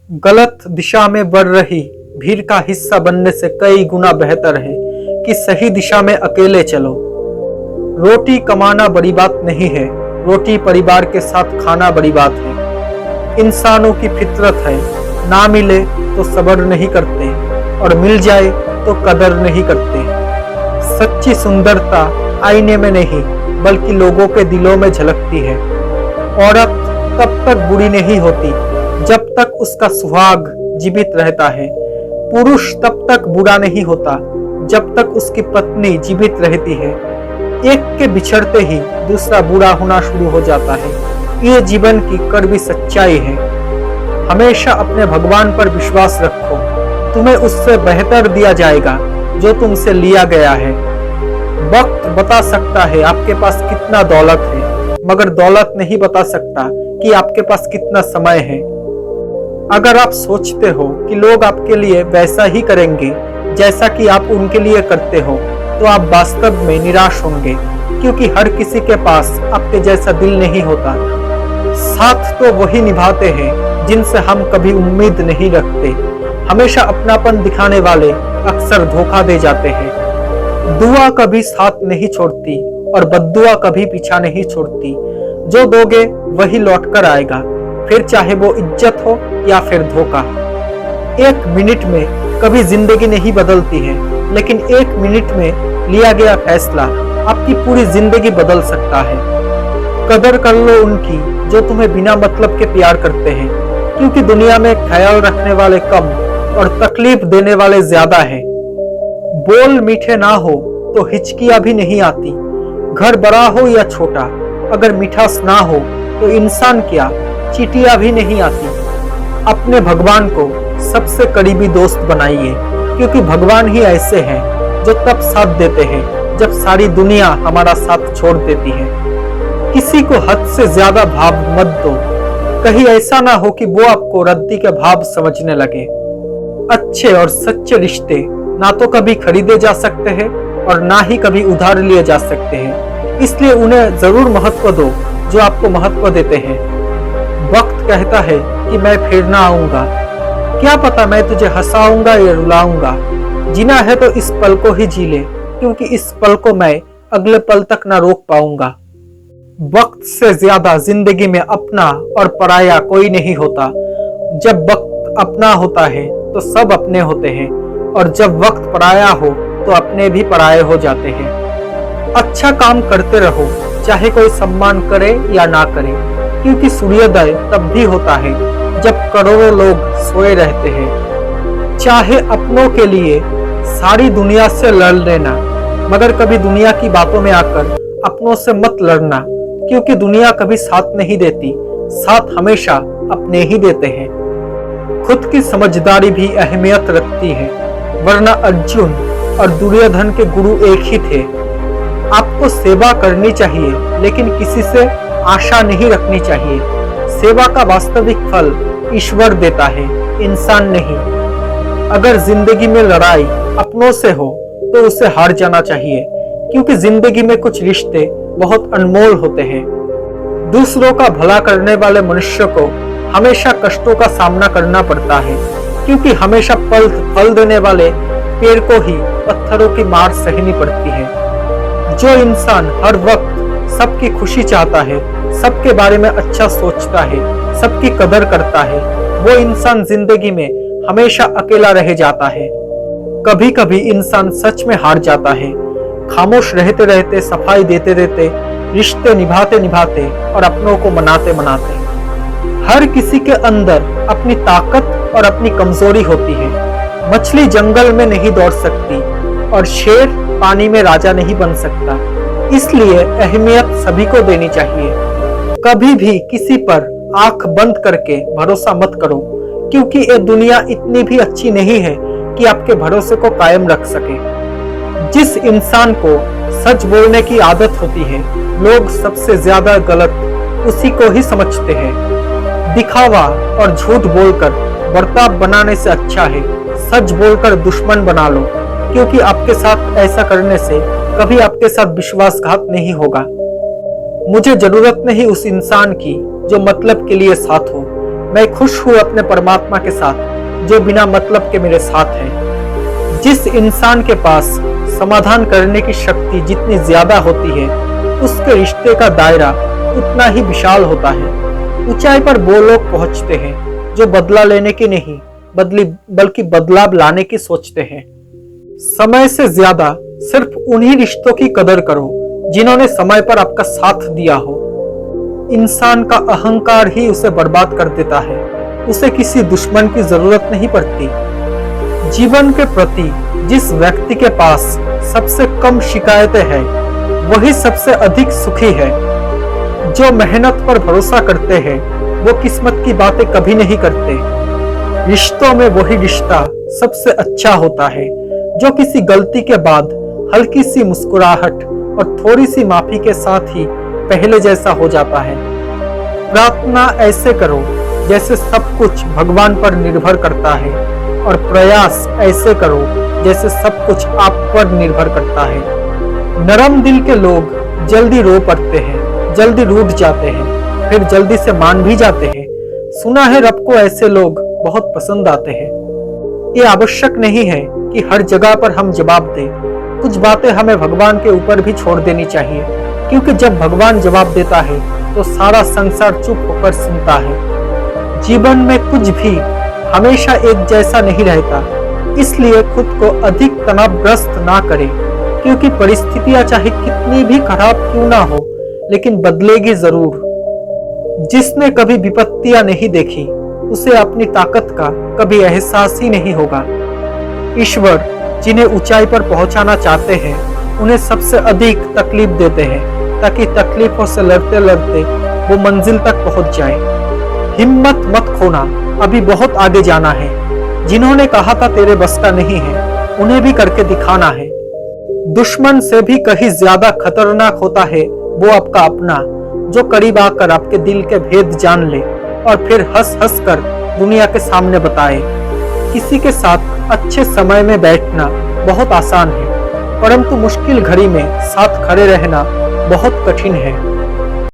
गलत दिशा में बढ़ रही भीड़ का हिस्सा बनने से कई गुना बेहतर है कि सही दिशा में अकेले चलो। रोटी कमाना बड़ी बात नहीं है, रोटी परिवार के साथ खाना बड़ी बात है। इंसानों की फितरत है, ना मिले तो सब्र नहीं करते और मिल जाए तो कदर नहीं करते। सच्ची सुंदरता आईने में नहीं बल्कि लोगों के दिलों में झलकती है। औरत तब तक बुरी नहीं होती जब तक उसका सुहाग जीवित रहता है। पुरुष तब तक बुरा नहीं होता जब तक उसकी पत्नी जीवित रहती है। एक के बिछड़ते ही दूसरा बुरा होना शुरू हो जाता है। ये जीवन की कड़वी सच्चाई है। हमेशा अपने भगवान पर विश्वास रखो, तुम्हें उससे बेहतर दिया जाएगा जो तुमसे लिया गया है। वक्त बता सकता है आपके पास कितना दौलत है, मगर दौलत नहीं बता सकता कि आपके पास कितना समय है। अगर आप सोचते हो कि लोग आपके लिए वैसा ही करेंगे जैसा कि आप उनके लिए करते हो, तो आप वास्तव में निराश होंगे, क्योंकि हर किसी के पास आपके जैसा दिल नहीं होता। साथ तो वही निभाते हैं जिनसे हम कभी उम्मीद नहीं रखते। हमेशा अपनापन दिखाने वाले अक्सर धोखा दे जाते हैं। दुआ कभी साथ नहीं छोड़ती और बद्दुआ कभी पीछा नहीं छोड़ती। जो दोगे वही लौट कर आएगा, फिर चाहे वो इज्जत हो या फिर धोखा। एक मिनट में कभी जिंदगी नहीं बदलती है, लेकिन एक मिनट में लिया गया फैसला आपकी पूरी जिंदगी बदल सकता है। कदर कर लो उनकी जो तुम्हें बिना मतलब के प्यार करते हैं, क्योंकि दुनिया में ख्याल रखने वाले कम और तकलीफ देने वाले ज्यादा हैं। बोल मीठे ना हो तो हिचकियां भी नहीं आती। घर बड़ा हो या छोटा, अगर मिठास ना हो तो इंसान क्या चींटियां भी नहीं आती। अपने भगवान को सबसे करीबी दोस्त बनाइए, क्योंकि भगवान ही ऐसे हैं जो तब साथ देते हैं जब सारी दुनिया हमारा साथ छोड़ देती है। किसी को हद से ज्यादा भाव मत दो, कहीं ऐसा ना हो कि वो आपको रद्दी के भाव समझने लगे। अच्छे और सच्चे रिश्ते ना तो कभी खरीदे जा सकते हैं और ना ही कभी उधार लिए जा सकते हैं, इसलिए उन्हें जरूर महत्व दो जो आपको महत्व देते हैं। वक्त कहता है कि मैं फिर ना आऊंगा, क्या पता मैं तुझे हंसाऊंगा या रुलाऊंगा। जीना है तो इस पल को ही जी ले, क्योंकि इस पल को मैं अगले पल तक ना रोक पाऊंगा। वक्त से ज्यादा जिंदगी में अपना और पराया कोई नहीं होता। जब वक्त अपना होता है तो सब अपने होते हैं, और जब वक्त पराया हो तो अपने भी पराये हो जाते हैं। अच्छा काम करते रहो, चाहे कोई सम्मान करे या ना करे, क्योंकि सूर्योदय तब भी होता है जब करोड़ों लोग सोए रहते हैं। चाहे अपनों के लिए सारी दुनिया से लड़ लेना, मगर कभी दुनिया की बातों में आकर अपनों से मत लड़ना, क्योंकि दुनिया कभी साथ नहीं देती, साथ हमेशा अपने ही देते हैं। खुद की समझदारी भी अहमियत रखती है, वरना अर्जुन और दुर्योधन के गुरु एक ही थे। आपको सेवा करनी चाहिए, लेकिन किसी से आशा नहीं रखनी चाहिए। सेवा का वास्तविक फल ईश्वर देता है, इंसान नहीं। अगर जिंदगी में लड़ाई अपनों से हो तो उसे हार जाना चाहिए, क्योंकि जिंदगी में कुछ रिश्ते बहुत अनमोल होते हैं। दूसरों का भला करने वाले मनुष्य को हमेशा कष्टों का सामना करना पड़ता है, क्योंकि हमेशा फल देने वाले पेड़ को ही पत्थरों की मार सहनी पड़ती है। जो इंसान हर वक्त सबकी खुशी चाहता है, सबके बारे में अच्छा सोचता है, सबकी कदर करता है, वो इंसान जिंदगी में हमेशा अकेला रह जाता है। कभी कभी इंसान सच में हार जाता है। खामोश रहते रहते, सफाई देते देते, रिश्ते निभाते निभाते और अपनों को मनाते मनाते। हर किसी के अंदर अपनी ताकत और अपनी कमजोरी होती है। मछली जंगल में नहीं दौड़ सकती और शेर पानी में राजा नहीं बन सकता, इसलिए अहमियत सभी को देनी चाहिए। कभी भी किसी पर आंख बंद करके भरोसा मत करो, क्योंकि ये दुनिया इतनी भी अच्छी नहीं है कि आपके भरोसे को कायम रख सके। जिस इंसान को सच बोलने की आदत होती है, लोग सबसे ज्यादा गलत उसी को ही समझते हैं। दिखावा और झूठ बोलकर बर्ताव बनाने से अच्छा है सच बोलकर दुश्मन बना लो, क्योंकि आपके साथ ऐसा करने से कभी आपके साथ विश्वासघात नहीं होगा। मुझे जरूरत नहीं उस इंसान की जो मतलब के लिए साथ हो, मैं खुश हूँ अपने परमात्मा के साथ जो बिना मतलब के मेरे साथ है। जिस इंसान के पास समाधान करने की शक्ति जितनी ज्यादा होती है, उसके रिश्ते का दायरा उतना ही विशाल होता है। ऊंचाई पर वो लोग पहुंचते हैं जो बदला लेने की नहीं बल्कि बदलाव लाने की सोचते हैं। समय से ज्यादा सिर्फ उन्हीं रिश्तों की कदर करो जिन्होंने समय पर आपका साथ दिया हो। इंसान का अहंकार ही उसे बर्बाद कर देता है, उसे किसी दुश्मन की जरूरत नहीं पड़ती। जीवन के प्रति जिस व्यक्ति के पास सबसे कम शिकायतें हैं, वही सबसे अधिक सुखी है। जो मेहनत पर भरोसा करते हैं, वो किस्मत की बातें कभी नहीं करते। रिश्तों में वही रिश्ता सबसे अच्छा होता है जो किसी गलती के बाद हल्की सी मुस्कुराहट और थोड़ी सी माफी के साथ ही पहले जैसा हो जाता है। प्रार्थना ऐसे करो जैसे सब कुछ भगवान पर निर्भर करता है, और प्रयास ऐसे करो जैसे सब कुछ आप पर निर्भर करता है। नरम दिल के लोग जल्दी रो पड़ते हैं, जल्दी रूठ जाते हैं, फिर जल्दी से मान भी जाते हैं। सुना है रब को ऐसे लोग बहुत पसंद आते हैं। ये आवश्यक नहीं है कि हर जगह पर हम जवाब दें। कुछ बातें हमें भगवान के ऊपर भी छोड़ देनी चाहिए, क्योंकि जब भगवान जवाब देता है तो सारा संसार चुप होकर सुनता है। जीवन में कुछ भी हमेशा एक जैसा नहीं रहता, इसलिए खुद को अधिक तनावग्रस्त ना करें, क्योंकि परिस्थितियां चाहे कितनी भी खराब क्यों ना हो, लेकिन बदलेगी जरूर। जिसने कभी विपत्तियां नहीं देखी, उसे अपनी ताकत का कभी एहसास ही नहीं होगा। ईश्वर जिन्हें ऊंचाई पर पहुंचाना चाहते हैं, उन्हें सबसे अधिक तकलीफ देते हैं, ताकि तकलीफों से लड़ते लड़ते वो मंजिल तक पहुंच जाए। हिम्मत मत खोना, अभी बहुत आगे जाना है। जिन्होंने कहा था तेरे बस का नहीं है, उन्हें भी करके दिखाना है। दुश्मन से भी कहीं ज्यादा खतरनाक होता है वो आपका अपना, जो करीब आकर आपके दिल के भेद जान ले और फिर हंस हंस कर दुनिया के सामने बताए। किसी के साथ अच्छे समय में बैठना बहुत आसान है, परंतु मुश्किल घड़ी में साथ खड़े रहना बहुत कठिन है।